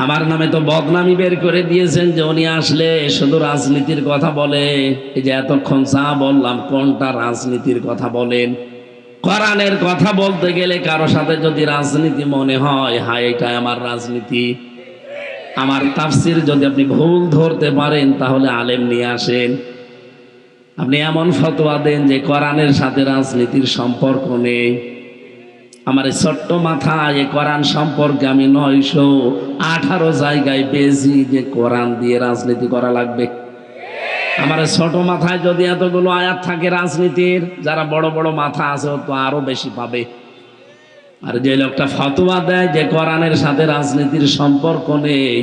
আমার নামে তো বদনামি বের করে দিয়েছেন যে উনি আসলে শুধু রাজনীতির কথা বলে। এই যে এতক্ষণ যা বললাম কোনটা রাজনীতির কথা বলেন? কোরআনের কথা বলতে গেলে কারো সাথে যদি রাজনীতি মনে হয়, হায় এটা আমার রাজনীতি। আমার তাফসির যদি আপনি ভুল ধরতে পারেন তাহলে আলেম নিয়ে আসেন। আপনি এমন ফতোয়া দেন যে কোরআনের সাথে রাজনীতির সম্পর্ক নেই। আমার এই ছোট্ট মাথায় এই কোরআন সম্পর্কে আমি 918 জায়গায় পেয়েছি যে কোরআন দিয়ে রাজনীতি করা লাগবে। আমার এই ছোট মাথায় যদি এতগুলো আয়াত থাকে রাজনীতির, যারা বড় বড় মাথা আছে ও তো আরো বেশি পাবে। আর যে লোকটা ফতোয়া দেয় যে কোরআনের সাথে রাজনীতির সম্পর্ক নেই,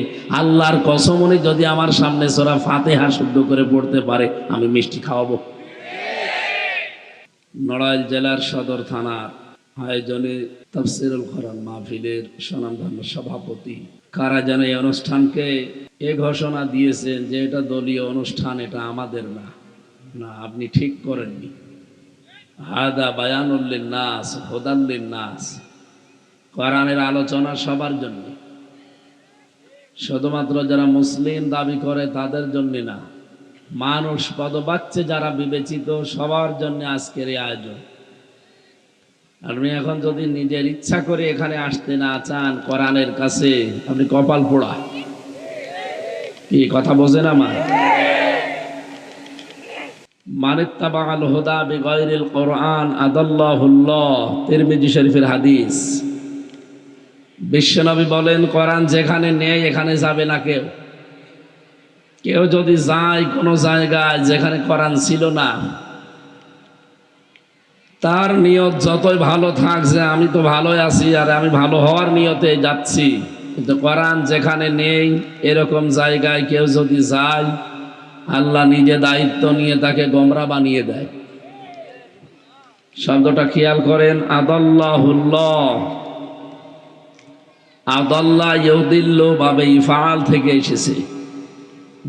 আল্লাহর কসম উনি যদি আমার সামনে সূরা ফাতিহা শুদ্ধ করে পড়তে পারে আমি মিষ্টি খাওয়াবো। নড়াইল জেলার সদর থানার আয়োজনে তাফসীরুল কোরআন মাহফিলের স্বনামধন্য সভাপতি কারা যেন এই অনুষ্ঠানকে এ ঘোষণা দিয়েছেন যে এটা দলীয় অনুষ্ঠান, এটা আমাদের না। না, আপনি ঠিক করেননি। হাদা বায়ানুল লিন্নাস হুদাল লিন্নাস, কোরআনের আলোচনা সবার জন্য, শুধুমাত্র যারা মুসলিম দাবি করে তাদের জন্য না, মানুষ পদবাচ্চে যারা বিবেচিত সবার জন্য আজকের এই আয়োজন। আপনি এখন যদি নিজের ইচ্ছা করে এখানে আসতে না চান কোরআনের কাছে, আপনি কপাল পোড়া। কি কথা বোঝেন আমার? মানিত্তাবাআল হুদা বিগাইরিল কোরআন আদাল্লাহুল্লাহ, তিরমিজি শরীফের হাদিস। বিশ্বনবী বলেন কোরআন যেখানে নেই এখানে যাবে না কেউ। কেউ যদি যায় কোনো জায়গায় যেখানে কোরআন ছিল না, তার নিয়ত যতই ভালো থাক যে আমি তো ভালোই আছি আর আমি ভালো হওয়ার নিয়তে যাচ্ছি, কিন্তু কোরআন যেখানে নেই এরকম জায়গায় কেউ যদি যায়, আল্লাহ নিজে দায়িত্ব নিয়ে তাকে গোমরা বানিয়ে দেয়। শব্দটা খেয়াল করেন, আদাল্লাহুল্লাহ। আদাল্লাহ ইউদিল্লু বাবে ইফআল থেকে এসেছে।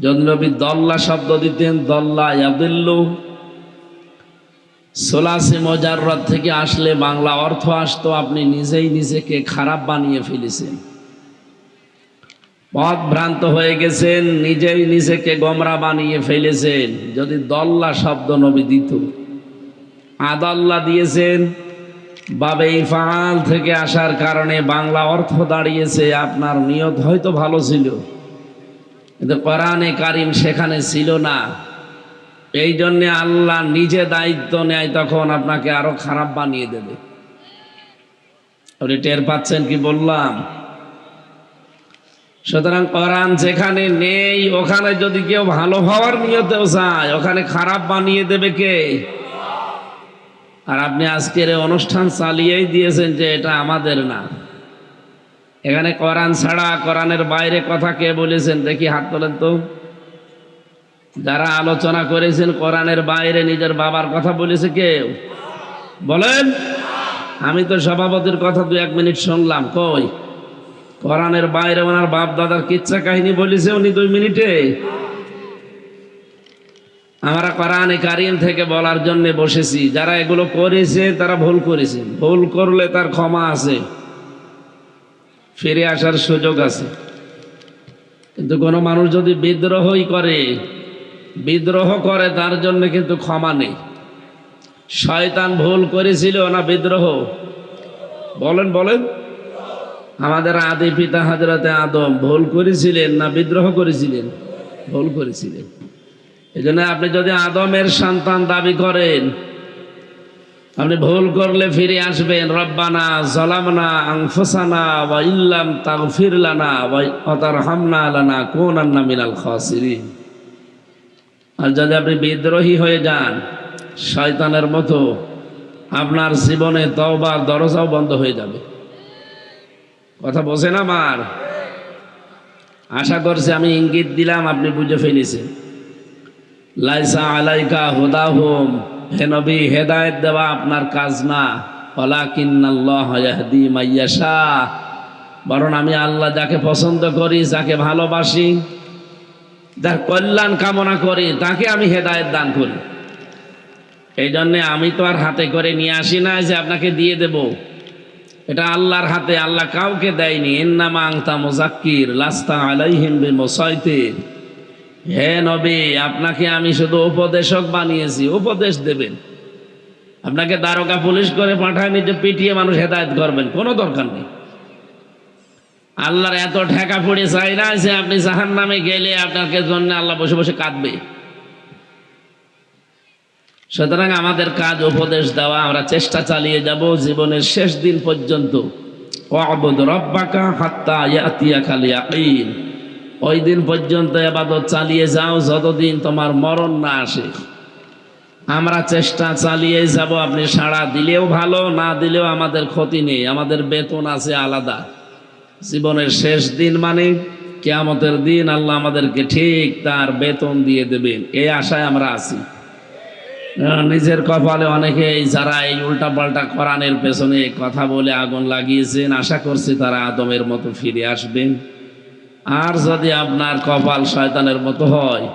যদি নবী দল্লা শব্দ দিতেন দল্লা ইয়াদিল্লু, সোলাসে মুজাররদ থেকে আসলে বাংলা অর্থ আসতো আপনি নিজেই নিজেকে খারাপ বানিয়ে ফেলেছেন, পথ ভ্রান্ত হয়ে গেছেন, নিজেই নিজেকে গোমরা বানিয়ে ফেলেছেন। যদি দল্লা শব্দ নবী দিত, আদাল্লা দিয়েছেন, বাবে ইফআল থেকে আসার কারণে বাংলা অর্থ দাঁড়িয়েছে আপনার নিয়ত হয়তো ভালো ছিল, কিন্তু কোরআনে কারিম সেখানে ছিল না। এই জন্যে আল্লাহ নিজে দায়িত্ব নেয়, তখন আপনাকে আরো খারাপ বানিয়ে দেবে। আপনি টের পাচ্ছেন কি বললাম? সুতরাং কোরআন যেখানে নেই ওখানে যদি কেউ ভালো হওয়ার নিয়তেও যায়, ওখানে খারাপ বানিয়ে দেবে কে? আর আপনি আজকের এই অনুষ্ঠান চালিয়েই দিয়েছেন যে এটা আমাদের না। এখানে কোরআন ছাড়া কোরআনের বাইরে কথা কে বলেছেন দেখি হাত তোলেন তো। যারা আলোচনা করেছেন কোরআনের বাইরে নিজের বাবার কথা বলেছে কেউ? বলেন। আমি তো সভাপতির কথা 2-1 মিনিট শুনলাম, কই কোরআনের বাইরে ওনার বাপ দাদার কিচ্ছা কাহিনী বলেছে উনি 2 মিনিটে? আমরা কোরআনে কারিম থেকে বলার জন্য বসেছি। যারা এগুলো করেছে তারা ভুল করেছে, ভুল করলে তার ক্ষমা আছে, ফিরে আসার সুযোগ আছে। কিন্তু কোনো মানুষ যদি বিদ্রোহ করে তার জন্য কিন্তু ক্ষমা নেই। শয়তান ভুল করেছিল না বিদ্রোহ? বলেন বলেন। আমাদের আদি পিতা হযরতে আদম ভুল করেছিলেন না বিদ্রোহ করেছিলেন? ভুল করেছিলেন। এই জন্য আপনি যদি আদমের সন্তান দাবি করেন, আপনি ভুল করলে ফিরে আসবেন, রব্বানা যালামনা আনফুসানা ওয়া ইল্লাম তাগফির লানা ওয়া তারহামনা লানাকুনান্না মিনাল খাসিরিন। আর যদি আপনি বিদ্রোহী হয়ে যান শয়তানের মতো, আপনার জীবনে তওবার দরজাও বন্ধ হয়ে যাবে। কথা বোঝেন আমার? আশা করছি আমি ইঙ্গিত দিলাম আপনি বুঝে ফেলেছেন। লাইসা আলাইকা হুদাহুম, হে নবী হেদায়েত দেওয়া আপনার কাজ না, ওয়ালাকিন্নাল্লাহ ইয়াহদি মাইয়াশা, বরং আমি আল্লাহ যাকে পছন্দ করি, যাকে ভালোবাসি, যার কল্যাণ কামনা করি তাকে আমি হেদায়েত দান করি। এই জন্যে আমি তো আর হাতে করে নিয়ে আসি না যে আপনাকে দিয়ে দেব। এটা আল্লাহর হাতে, আল্লাহ কাউকে দেয়নি। ইন্নামা আনতা মুযাক্কির লাস্তা আলাইহিম বিমুসাইতির। হে নবী, আপনাকে আমি শুধু উপদেশক বানিয়েছি, উপদেশ দেবেন। আপনাকে দারোগা পুলিশ করে পাঠায়নি যে পিটিয়ে মানুষ হেদায়েত করবেন, কোনো দরকার নেই। আল্লাহর এত ঠেকা পড়ে চাই না যে আপনি জাহান্নামে গেলে আপনাকে জন্য আল্লাহ বসে বসে কাঁদবে। সুতরাং আমাদের কাজ উপদেশ দেওয়া, আমরা চেষ্টা চালিয়ে যাব জীবনের শেষ দিন পর্যন্ত। ওয়াবুদ রাব্বাকা হাত্তা ইয়াতিয়াকাল ইয়াকিন, ওই দিন পর্যন্ত ইবাদত চালিয়ে যাও যতদিন তোমার মরণ না আসে। আমরা চেষ্টা চালিয়ে যাব, আপনি সাড়া দিলেও ভালো, না দিলেও আমাদের ক্ষতি নেই, আমাদের বেতন আছে আলাদা। জীবনের শেষ দিন মানে কিয়ামতের দিন আল্লাহ আমাদেরকে ঠিক তার বেতন দিয়ে দেবেন, এই আশায় আমরা আছি। নিজের কপালে অনেকে যারা এই উল্টাপাল্টা কোরআনের পেছনে কথা বলে আগুন লাগিয়েছেন, আশা করছি তারা আদমের মতো ফিরে আসবেন। আর যদি আপনার কপাল শয়তানের মতো হয়,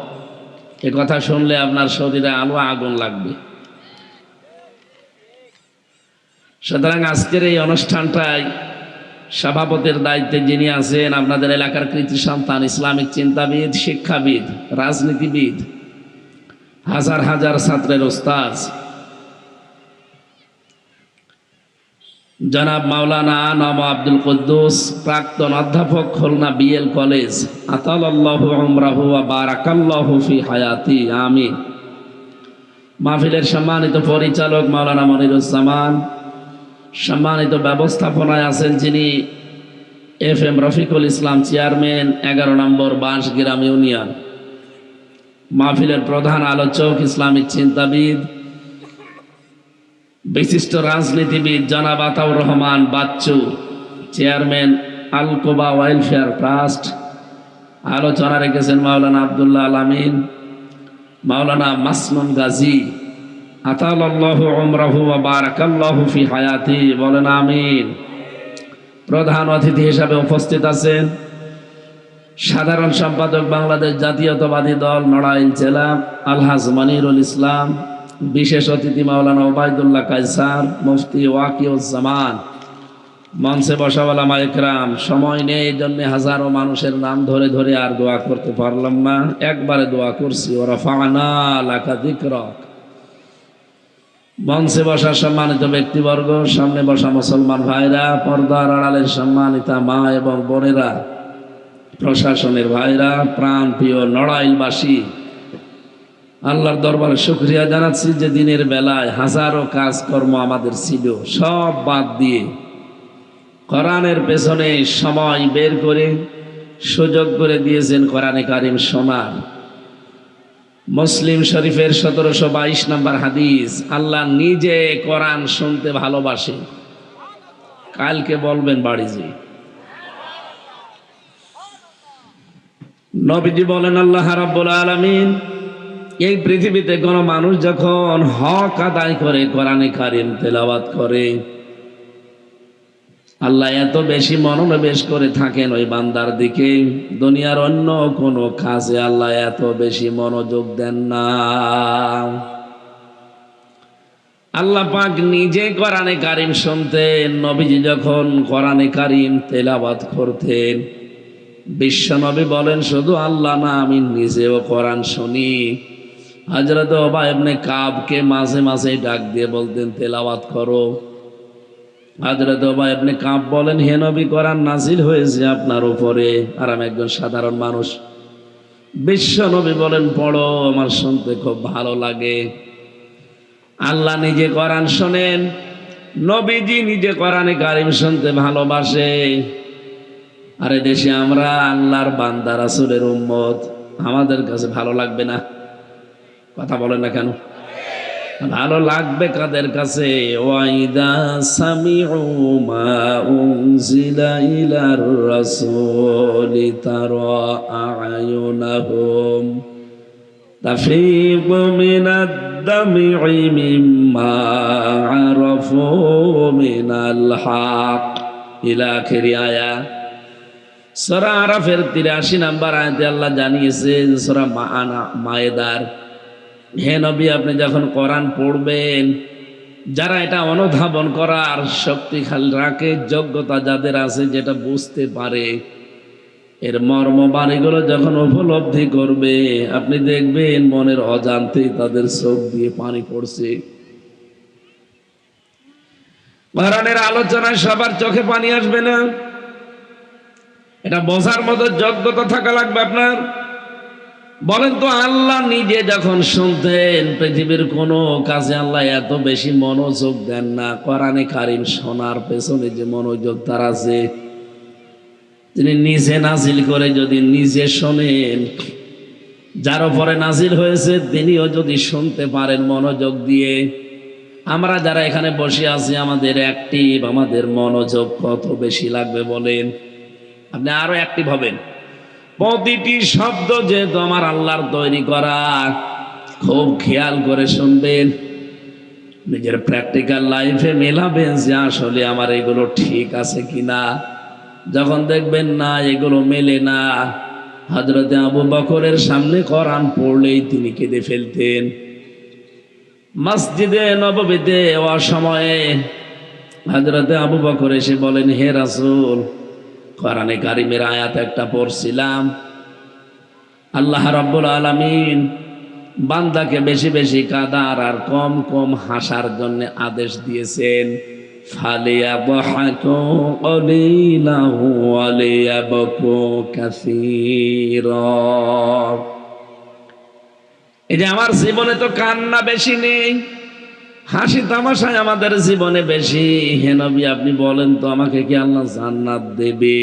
এ কথা শুনলে আপনার শরীরে আলো আগুন লাগবে। সুতরাং আজকের এই অনুষ্ঠানটায় সভাপতির দায়িত্বে যিনি আছেন, আপনাদের এলাকার কৃতি সন্তান, ইসলামিক চিন্তাবিদ, শিক্ষাবিদ, রাজনীতিবিদ, হাজার হাজার ছাত্রের ওস্তাদ জনাব মাওলানা নওয়াব আব্দুল কুদ্দুস, প্রাক্তন অধ্যাপক, খুলনা বিএল কলেজ, আতালাল্লাহু উমরাহু ওয়া বারাকাল্লাহু ফি হায়াতি, আমিন। মাহফিলের সম্মানিত পরিচালক মাওলানা মনিরুজ্জামান, সম্মানিত ব্যবস্থাপনায় আছেন যিনি FM রফিকুল ইসলাম, চেয়ারম্যান 11 নম্বর বাঁশগ্রাম ইউনিয়ন। মাহফিলের প্রধান আলোচক ইসলামিক চিন্তাবিদ, বিশিষ্ট রাজনীতিবিদ জনাব Ataur Rahman Bachchu, chairman Alkoba welfare trust. আলোচনা রেখেছেন মাওলানা আব্দুল্লাহ আল আমিন, মাওলানা মাসনুন গাজী, আতালাল্লাহু উমরাহু ওয়া বারাকাল্লাহু ফি হায়াতি, বলেন আমিন। প্রধান অতিথি হিসাবে উপস্থিত আছেন সাধারণ সম্পাদক বাংলাদেশ জাতীয়তাবাদী দল নড়াইল জেলা আলহাজ মনিরুল ইসলাম, বিশেষ অতিথি মাওলানা ওবায়দুল্লাহ কায়সার, মুফতি ওয়াকিউজ্জামান, মঞ্চে বসা ওলামা ইকরাম। সময় নেই, এই জন্য হাজারো মানুষের নাম ধরে ধরে আর দোয়া করতে পারলাম না, একবারে দোয়া করছি। ওয়া রাফা'না লাকা যিকরাক। মঞ্চে বসা সম্মানিত ব্যক্তিবর্গ, সামনে বসা মুসলমান ভাইরা, পর্দার আড়ালের সম্মানিতা মা এবং বোনেরা, প্রশাসনের ভাইরা, প্রাণ প্রিয় নড়াইলবাসী, আল্লাহর দরবারে শুকরিয়া জানাচ্ছি যে দিনের বেলায় হাজারো কাজকর্ম আমাদের ছিল, সব বাদ দিয়ে কোরআনের পেছনে সময় বের করে সুযোগ করে দিয়েছেন কোরআনে কারিম শোনার। মুসলিম শরীফের 1722 নম্বর হাদিস, আল্লাহ নিজে কোরআন শুনতে ভালোবাসে। কালকে বলবেন বাড়ি যে নবীজি বলেন, আল্লাহ রাব্বুল আলামিন এই পৃথিবীতে কোন মানুষ যখন হক আদায় করে কোরআনে কারিম তেলাওয়াত করে, আল্লাহ এত বেশি মনোনিবেশ করে থাকেন ওই বান্দার দিকে, দুনিয়ার অন্য কোনো কাজে আল্লাহ এত বেশি মনোযোগ দেন না। আল্লাহ পাক নিজে কোরআনে কারিম শুনতেন। নবীজি যখন কোরআনে কারিম তেলাওয়াত করতেন, বিশ্ব নবী বলেন শুধু আল্লাহ না, আমি নিজেও কোরআন শুনি। হযরত উবাই ইবনে কাবকে মাঝে মাঝে ডাক দিয়ে বলতেন তেলাওয়াত করো। হযরত উবাই ইবনে কাব বলেন, হে নবী, কোরআন নাজিল হয়েছে আপনার উপরে, আর আমি একজন সাধারণ মানুষ। বিশ্ব নবী বলেন পড়ো, আমার শুনতে খুব ভালো লাগে। আল্লাহ নিজে কোরআন শোনেন, নবীজি নিজে কোরআনে কারিম শুনতে ভালোবাসে। আরে দেশে আমরা আল্লাহর বান্দা রাসূলের উম্মত, আমাদের কাছে ভালো লাগবে না? কথা বলেন না কেন? ভালো লাগবে কাদের কাছে? ওয়াইদা সামিউ মা উনজিলা ইলার রাসূলি তারা আয়ুনাহুম তাফীদু মিনাদ দাম'i মিম্মা আরাফু মিনাল হক, ইলা আখিরি আয়াত। সূরা আরাফের 83 নম্বর আয়াতে আল্লাহ জানিয়েছেন, সূরা মায়েদার, হে নবী, আপনি যখন কোরআন পড়বেন যারা এটা অনুধাবন করার শক্তি রাখে, যোগ্যতা যাদের আছে, যেটা বুঝতে পারে, এর মর্ম বাণীগুলো যখন উপলব্ধি করবে, আপনি দেখবেন মনের অজান্তেই তাদের চোখ দিয়ে পানি পড়ছে। কোরআনের আলোচনায় সবার চোখে পানি আসবে না, এটা বোঝার মতো যোগ্যতা থাকা লাগবে আপনার। বলেন তো, আল্লাহ নিজে যখন শুনতেন, পৃথিবীর কোনো কাজে আল্লাহ এত বেশি মনোযোগ দেন না। কোরআনে কারিম শোনার পেছনে যে মনোযোগ তার আছে, তিনি নিজে নাজিল করে যদি নিজে শোনেন, যার উপরে নাজিল হয়েছে তিনিও যদি শুনতে পারেন মনোযোগ দিয়ে, আমরা যারা এখানে বসে আছি আমাদের অ্যাক্টিভ, আমাদের মনোযোগ কত বেশি লাগবে বলেন। আপনি আরো অ্যাক্টিভ হবেন। প্রতিটি শব্দ যেহেতু আমার আল্লাহর তৈরি করা, খুব খেয়াল করে শুনবেন, নিজের প্র্যাকটিক্যাল লাইফে মেলাবেন যে আসলে আমার এগুলো ঠিক আছে কিনা। যখন দেখবেন না এগুলো মেলে না, হযরতে আবু বকরের সামনে কোরআন পড়লেই তিনি কেঁদে ফেলতেন। মসজিদে নববীতে অসময়ে হযরতে আবু বকর এসে বলেন, হে রাসূল, কোরআনে কারিমের আয়াত একটা পড়ছিলাম, আল্লাহ রাব্বুল আলামিন বান্দাকে বেশি বেশি কাঁদার আর কম কম হাসার জন্য আদেশ দিয়েছেন, ফালিয়াবহাকু কলিলাহু ওয়া লিয়াবকু কাসীরা। এই যে আমার জীবনে তো কান্না বেশি নেই, হাসি তামাশায় আমাদের জীবনে বেশি। হে নবী, আপনি বলেন তো আমাকে কি আল্লাহ জান্নাত দেবে?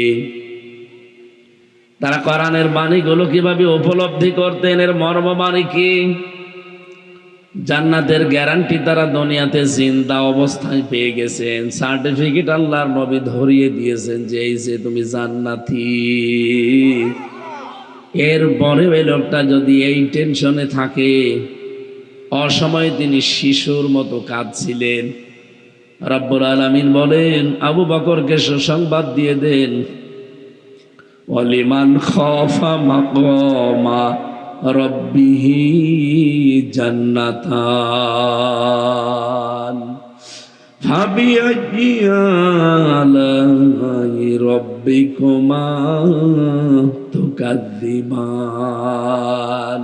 তারা কোরআনের বাণীগুলো কিভাবে উপলব্ধি করতেন, এর মর্ম বাণী কি? জান্নাতের গ্যারান্টি তারা দুনিয়াতে জিন্দা অবস্থায় পেয়ে গেছেন, সার্টিফিকেট আল্লাহর নবী ধরিয়ে দিয়েছেন যে এই যে তুমি জান্নাতি। এরপরে ওই লোকটা যদি এই টেনশনে থাকে, অসময়ে তিনি শিশুর মতো কাঁদছিলেন, রব্বুল আলামিন বলেন আবু বকরকে সুসংবাদ দিয়ে দেন, ওয়ালিমান খাফা মাকামা রাব্বিহি জান্নাতান ফাবিআইয়ি আলাই রাব্বিকুমা তুকাদ্দিবান।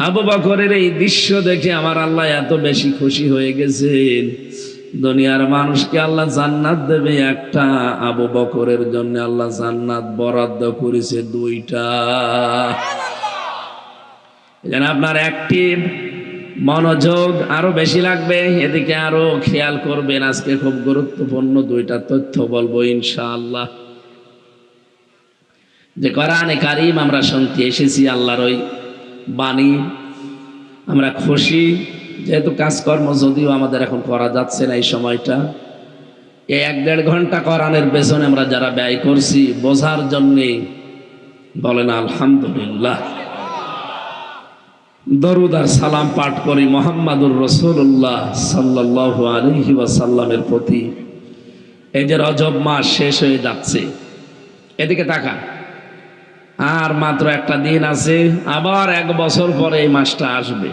আবু বকরের এই দৃশ্য দেখে আমার আল্লাহ এত বেশি খুশি হয়ে গেছেন, দুনিয়ার মানুষকে আল্লাহ জান্নাত দেবে একটা, আবু বকরের জন্য আল্লাহ জান্নাত বরাদ্দ করেছে দুইটা। এজন্য আপনার অ্যাক্টিভ মনোযোগ আরো বেশি লাগবে, এদিকে আরো খেয়াল করবেন। আজকে খুব গুরুত্বপূর্ণ দুইটা তথ্য বলবো ইনশাআল্লাহ। যে কোরআনে কারিম আমরা শুনতে এসেছি, আল্লাহর ওই বাণী, আমরা খুশি যেহেতু কাজকর্ম যদিও আমাদের এখন করা যাচ্ছে না এই সময়টা, এই 1-1.5 ঘন্টা কোরআনের পেছনে আমরা যারা ব্যয় করছি বোঝার জন্যে, বলেন আলহামদুলিল্লাহ। দরুদ আর সালাম পাঠ করি মুহাম্মাদুর রাসূলুল্লাহ সাল্লাল্লাহু আলাইহি ওয়াসাল্লামের প্রতি। এই যে রজব মাস শেষ হয়ে যাচ্ছে, এদিকে তাকান, আর মাত্র একটা দিন আছে, আবার 1 বছর পরে এই মাসটা আসবে।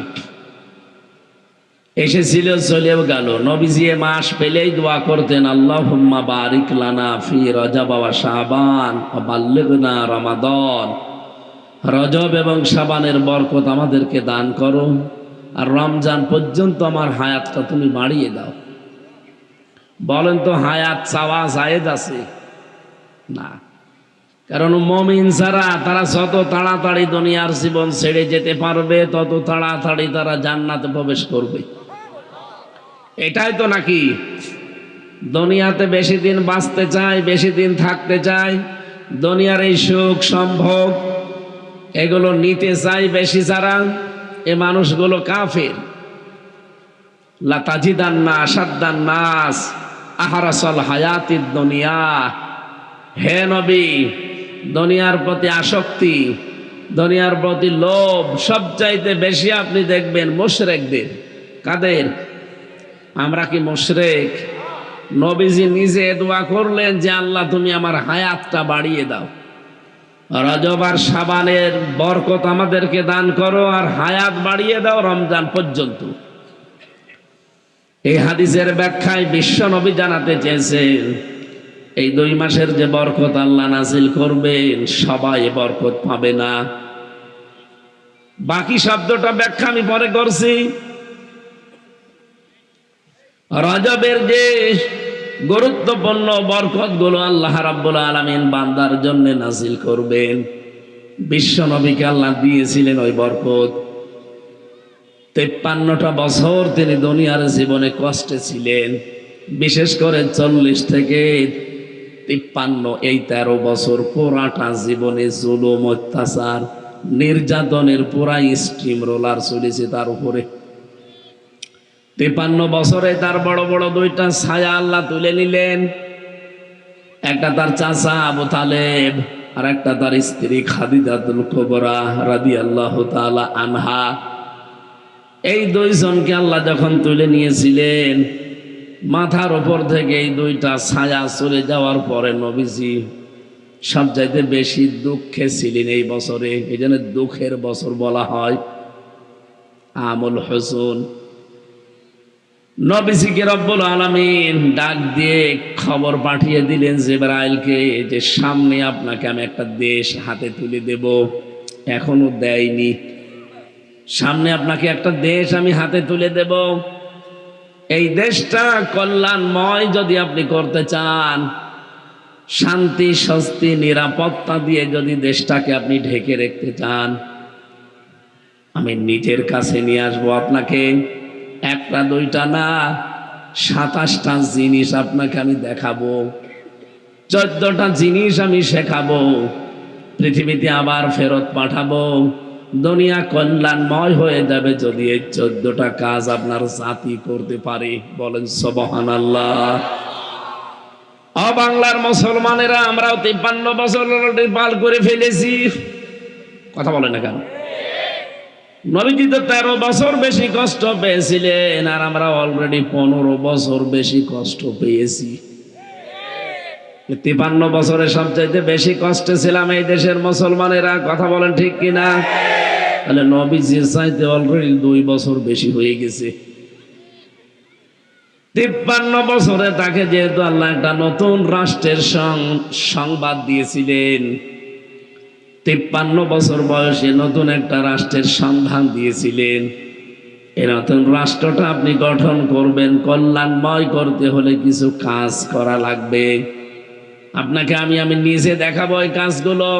এসেছিল, চলেও গেল। নবীজি এ মাস পেলেই দোয়া করতেন, আল্লাহুম্মা বারিক লানা ফি রজব ওয়া শাবান ওয়া বাল্লিগনা রমাদান। রজব এবং শাবানের বরকত আমাদেরকে দান করো, আর রমজান পর্যন্ত আমার হায়াতটা তুমি বাড়িয়ে দাও। বলেন তো, হায়াত চাওয়া জায়েজ আছে না? কারণ মুমিন যারা, তারা যত তাড়াতাড়ি দুনিয়ার জীবন ছেড়ে যেতে পারবে তত তাড়াতাড়ি তারা জান্নাতে প্রবেশ করবে। এটাই তো নাকি? দুনিয়াতে বেশি দিন বাঁচতে চায়, বেশি দিন থাকতে চায়, দুনিয়ার এই সুখ সম্ভোগ এগুলো নিতে চায় বেশি যারা, এ মানুষগুলো কাফের। লা তাজিদান্না আশাদ্দান নাস আহরাসাল হায়াতিদ দুনিয়া। হে নবী, দুনিয়ার প্রতি আসক্তি, দুনিয়ার প্রতি লোভ সবচাইতে বেশি আপনি দেখবেন মুশরিকদের। কাদের? আমরা কি মুশরিক? নবীজি নিজে দোয়া করলেন যে আল্লাহ তুমি আমার হায়াতটা বাড়িয়ে দাও, রজব আর শাবানের বরকত আমাদেরকে দান করো, আর হায়াত বাড়িয়ে দাও রমজান পর্যন্ত। এই হাদিসের ব্যাখ্যায় বিশ্ব নবী জানাতে চেয়েছেন এই 2 মাসের যে বরকত আল্লাহ নাজিল করবেন সবাই বরকত পাবে না। বাকি শব্দটা ব্যাখ্যা আমি পরে করছি। রজবের যে গুরুত্বপূর্ণ বরকত গুলো আল্লাহ রাব্বুল আলামিন বান্দার জন্য নাজিল করবেন, বিশ্ব নবীকে আল্লাহ দিয়েছিলেন ওই বরকত। 53টা বছর তিনি দুনিয়ার জীবনে কষ্টে ছিলেন, বিশেষ করে 40 থেকে 53 এই 13 বছর পুরাটা জীবনে জুলুম, অত্যাচার, নির্যাতনের পুরা স্টিম রোলার চলেছে তার উপরে। 53 বছরে তার বড় বড় 2টা ছায়া আল্লাহ তুলে নিলেন। একটা তার চাচা আবু তালেব, আর একটা তার স্ত্রী খাদিজাতুল কুবরা রাদিয়াল্লাহু তাআলা আনহা। এই 2 জনকে আল্লাহ যখন তুলে নিয়েছিলেন, মাথার উপর থেকে এই 2টা ছায়া চলে যাওয়ার পরে নবীজি সবচাইতে বেশি দুঃখে ছিলেন এই বছরে। এই জন্য দুঃখের বছর বলা হয়, আমুল হুজুন। নবীজিকে রব্বুল আলামিন ডাক দিয়ে খবর পাঠিয়ে দিলেন জিবরাইলকে যে সামনে আপনাকে আমি একটা দেশ হাতে তুলে দেব, এখনো দেয়নি। সামনে আপনাকে একটা দেশ আমি হাতে তুলে দেব। এই দেশটা কল্যাণময় যদি আপনি করতে চান, শান্তি, স্বস্তি, নিরাপত্তা দিয়ে যদি দেশটাকে আপনি ঢেকে রাখতে চান, আমি নিজের কাছে নিয়ে আসবো আপনাকে। একটা 2টা না, 27টা জিনিস আপনাকে আমি দেখাবো, 14টা জিনিস আমি শেখাবো, পৃথিবীতে আবার ফেরত পাঠাবো। দুনিয়া কল্যাণময় হয়ে যাবে যদি এই 14টা কাজ আপনার জাতি করতে পারে। বলেন সুবহানাল্লাহ। বাংলার মুসলমানেরা আমরাও 53 বছর পার করে ফেলেছি, কথা বলে না কেন? নবীজি তো 13 বছর বেশি কষ্ট পেয়েছিলেন, আর আমরা অলরেডি 15 বছর বেশি কষ্ট পেয়েছি। 53 বছরে সবচাইতে বেশি কষ্টে ছিলাম এই দেশের মুসলমানেরা, কথা বলেন ঠিক কিনা? তাহলে নবীজির চাইতে অলরেডি 2 বছর বেশি হয়ে গেছে। 53 বছরে তাকে যেহেতু আল্লাহ একটা নতুন রাষ্ট্রের সংবাদ দিয়েছিলেন, 53 বছর বয়সে নতুন একটা রাষ্ট্রের সন্ধান দিয়েছিলেন। এই নতুন রাষ্ট্রটা আপনি গঠন করবেন, কল্যাণময় করতে হলে কিছু কাজ করা লাগবে। আপনাকে আমি নিজে দেখাবো এই কাজগুলো।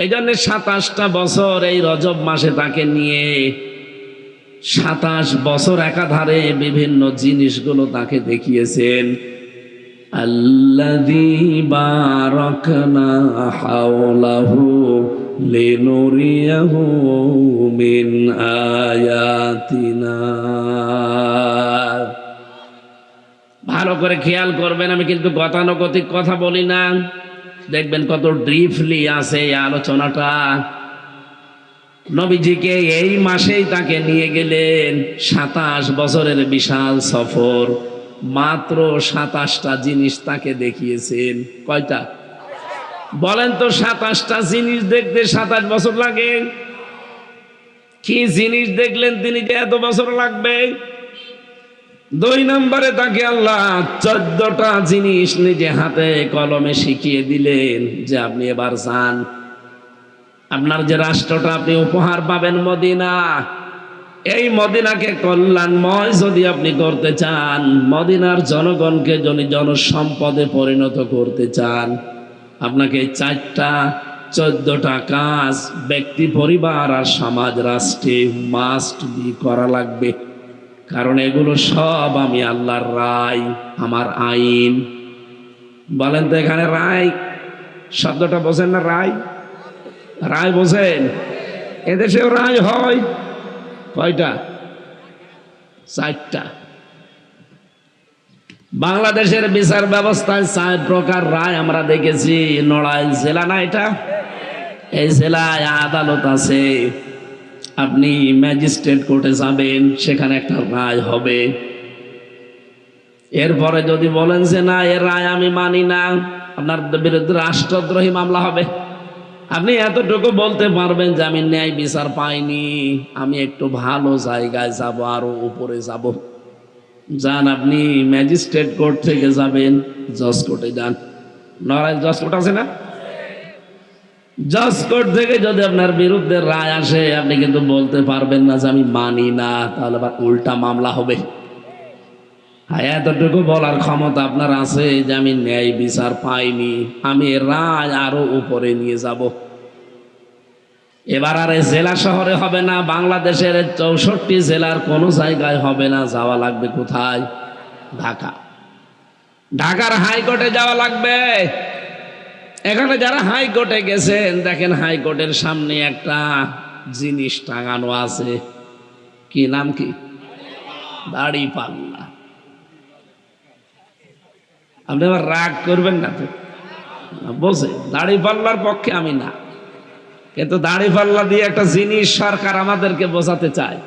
এই জন্য 27টা বছর এই রজব মাসে তাকে নিয়ে 27 বছর একাধারে বিভিন্ন জিনিসগুলো তাকে দেখিয়েছেন। আল্লাযী বারাকনা হাওলাহু লিনুরিয়াহু মিন আয়াতিনা। ভালো করে খেয়াল করবেন, আমি কিন্তু গতানুগতিক কথা বলি না। দেখবেন কত ব্রিফলি আছে এই আলোচনাটা। নবীজিকে এই মাসেই তাকে নিয়ে গেলেন 27 বছরের বিশাল সফর। মাত্র 27টা জিনিস তাকে দেখিয়েছেন। কয়টা বলেন তো? 27টা জিনিস দেখতে 27 বছর লাগে? কি জিনিস দেখলেন তিনি যে এত বছর লাগবে? 2 নম্বরে তাকে আল্লাহ 14টা জিনিস নিজে হাতে কলমে শিখিয়ে দিলেন যে আপনি এবার যান। আপনার যে রাষ্ট্রটা আপনি উপহার পাবেন মদিনা, এই মদিনাকে কল্যাণময় যদি আপনি করতে চান, মদিনার জনগণকে যদি জনসম্পদে পরিণত করতে চান, আপনাকে 14টা কাজ ব্যক্তি, পরিবার আর সমাজ, রাষ্ট্রে মাস্ট বি করা লাগবে। কারণ এগুলো সব আমি আল্লাহর রায়, আমার আইন। বলেন তো এখানে রায় শব্দটা বোঝেন না? রায়, রায় বোঝেন? এদেশেও রায় হয় কয়টা? 4টা। বাংলাদেশের বিচার ব্যবস্থায় 4 প্রকার রায় আমরা দেখেছি। নড়াইল জেলা না এটা? এই জেলায় আদালত আছে। আপনি ম্যাজিস্ট্রেট কোর্টে যাবেন, সেখানে একটা রায় হবে। এরপরে যদি বলেন যে না, এর রায় আমি মানি না, আপনার বিরুদ্ধে রাষ্ট্রদ্রোহী মামলা হবে। আপনি এতটুকু বলতে পারবেন যে আমি ন্যায় বিচার পাইনি, আমি একটু ভালো জায়গায় যাব, আরো উপরে যাব। যান, আপনি ম্যাজিস্ট্রেট কোর্ট থেকে যাবেন জজ কোর্টে যান। নড়াইল জজ কোর্ট আছে না? জজ কোর্ট থেকে যদি আপনার বিরুদ্ধে রায় আসে, আপনি কিন্তু বলতে পারবেন না যে আমি মানি না, তাহলে আবার উল্টা মামলা হবে। এতটুকু বলার ক্ষমতা আপনার আছে যে আমি ন্যায় বিচার পাইনি, আমি রায় আরো উপরে নিয়ে যাব। এবার আর জেলা শহরে হবে না, বাংলাদেশের 64 জেলার কোনো জায়গায় হবে না, যাওয়া লাগবে কোথায়? ঢাকা। ঢাকার হাইকোর্টে যাওয়া লাগবে। এখানে যারা হাইকোর্টে গেছেন দেখেন, হাইকোর্টের সামনে একটা জিনিস টাঙানো আছে, কি নাম? কি? দাড়িপাল্লা। আপনি আবার রাগ করবেন না তো, বলছে দাড়িপাল্লার পক্ষে আমি না, কিন্তু দাড়িপাল্লা দিয়ে একটা জিনিস সরকার আমাদেরকে বোঝাতে চায়।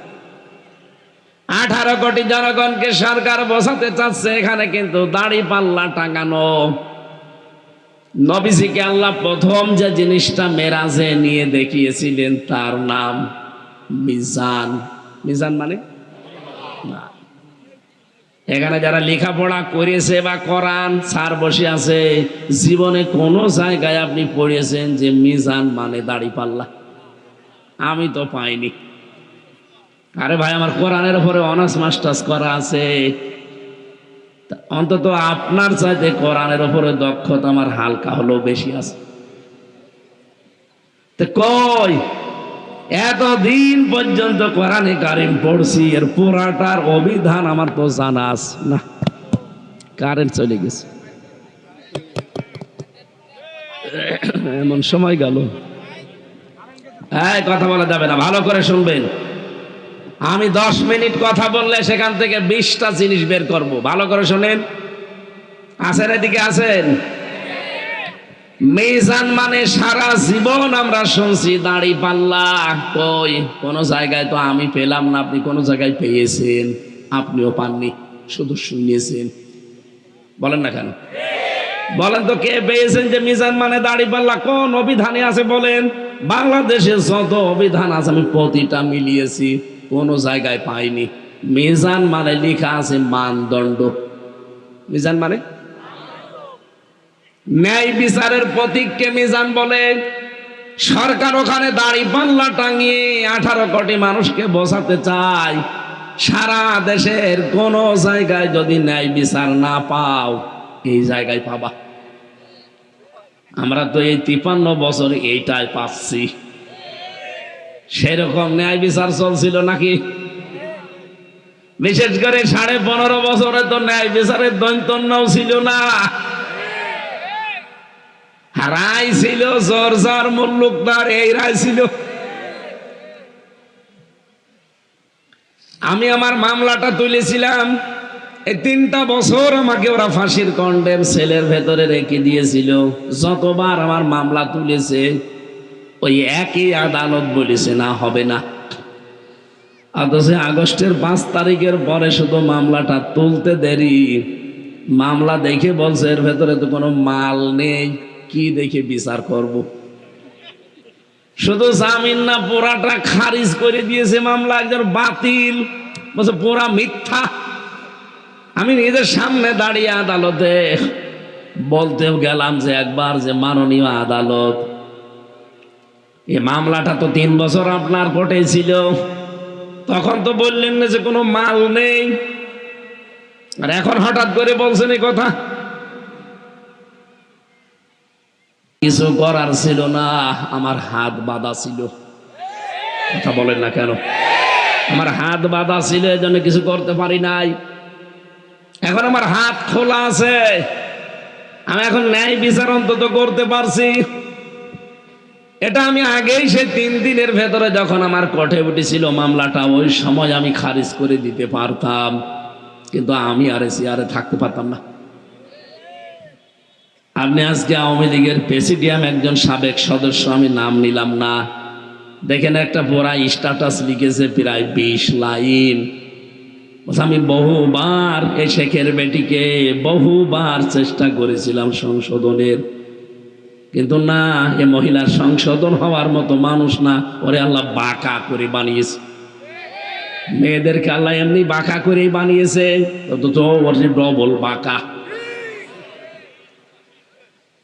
18 কোটি জনগণকে সরকার বোঝাতে চাচ্ছে এখানে কিন্তু দাড়িপাল্লা টাঙানো। নবীজিকে আল্লাহ প্রথম যে জিনিসটা মেরাজে নিয়ে দেখিয়েছিলেন তার নাম মিজান। মিজান মানে না। এখানে যারা লেখাপড়া করেছে বা কোরআন স্যার বসে আছে, জীবনে কোনো জায়গায় আপনি পড়েছেন যে মিজান মানে দাড়িপাল্লা? আমি তো পাইনি। আরে ভাই, আমার কোরআনের উপরে অনার্স মাস্টার্স করা আছে, অন্তত আপনার চাইতে কোরআনের উপরে দক্ষতা আমার হালকা হলেও বেশি আছে। তো কই এতদিন পর্যন্ত কোরআনে কারিম পড়ছি, এর পুরাটার অভিধান আমার তো জানা আছে না। কারেন্ট চলে গেছে, এমন সময় গেল। কথা বলা যাবে না, ভালো করে শুনবেন। আমি 10 মিনিট কথা বললে সেখান থেকে 20টা জিনিস বের করব, ভালো করে শোনেন। আছেন এদিকে? আছেন? মিজান মানে সারা জীবন আমরা শুনছি দাড়িপাল্লা, কই কোন জায়গায় তো আমি পেলাম না। আপনি কোন জায়গায় পেয়েছেন? আপনিও পাননি, শুধু শুনিয়েছেন। বলেন না কেন? বলেন তো, কে পেয়েছেন যে মিজান মানে দাড়িপাল্লা? কোন অভিধানে আছে বলেন? বাংলাদেশের যত অভিধান আছে আমি প্রতিটা মিলিয়েছি, কোন জায়গায় পাইনি। মিজান মানে লেখা আছে মানদণ্ড। মিজান মানে ন্যায় বিচারের প্রতীককে মিজান বলে। সরকার ওখানে দাড়িপাল্লা টাঙিয়ে 18 কোটি মানুষকে বোঝাতে চায়, সারা দেশের কোন জায়গায় যদি ন্যায় বিচার না পাও, এই জায়গায় পাবা। আমরা তো এই 53 বছর এইটাই পাচ্ছি। সেরকম ন্যায় বিচার চলছিল নাকি? বিশেষ করে 15.5 বছরে তো ন্যায় বিচারের দৈন্তন্যও ছিল না। রায় ছিল জর্জার মুল্লুকদার, এই রায় ছিল। আমি আমার মামলাটা তুলেছিলাম, এই 3টা বছর আমাকে ওরা ফাঁসির কন্ডেম সেলের ভেতরে রেখে দিয়েছিল। যতবার আমার মামলা তুলেছে ওই একই আদালত বলেছে না, হবে না। অথচ আগস্টের 5 তারিখের পরে শুধু মামলাটা তুলতে দেরি, মামলা দেখে বলছে এর ভেতরে তো কোনো মাল নেই, কি দেখে বিচার করব। শুধু জামিন না, পুরাটা খারিজ করে দিয়েছে মামলা, একজন বাতিল, বলছে পুরা মিথ্যা। আমি নিজের সামনে দাঁড়িয়ে আদালতে বলতেও গেলাম যে একবার যে মাননীয় আদালত, এই মামলাটা তো 3 বছর আপনার কোর্টে ছিল, তখন তো বললেন না যে কোনো মাল নেই, আর এখন হঠাৎ করে বলছেন এই কথা। কিছু করার ছিল না, আমার হাত বাঁধা ছিল। কথা বলেন না কেন? আমার হাত বাঁধা ছিল, এজন্য কিছু করতে পারি নাই। এখন আমার হাত খোলা আছে, আমি এখন ন্যায় বিচার অন্তত করতে পারছি। এটা আমি আগেই সেই 3 দিনের ভেতরে যখন আমার কোর্টে উঠেছিল মামলাটা, ওই সময় আমি খারিজ করে দিতে পারতাম, কিন্তু আমি আর চেয়ারে থাকতে পারতাম না। আপনি আজকে আওয়ামী লীগের প্রেসিডিয়াম একজন সাবেক সদস্য, আমি নাম নিলাম না, দেখেন একটা পুরা স্ট্যাটাস লিখেছে প্রায় 20 লাইন। আমি বহুবার এই শেখের বেটিকে বহুবার চেষ্টা করেছিলাম সংশোধনের, কিন্তু না, এ মহিলার সংশোধন হওয়ার মতো মানুষ না, ওরে আল্লাহ বাঁকা করে বানিয়েছে। মেয়েদেরকে আল্লাহ এমনি বাঁকা করেই বানিয়েছে, তো ডবল বাঁকা।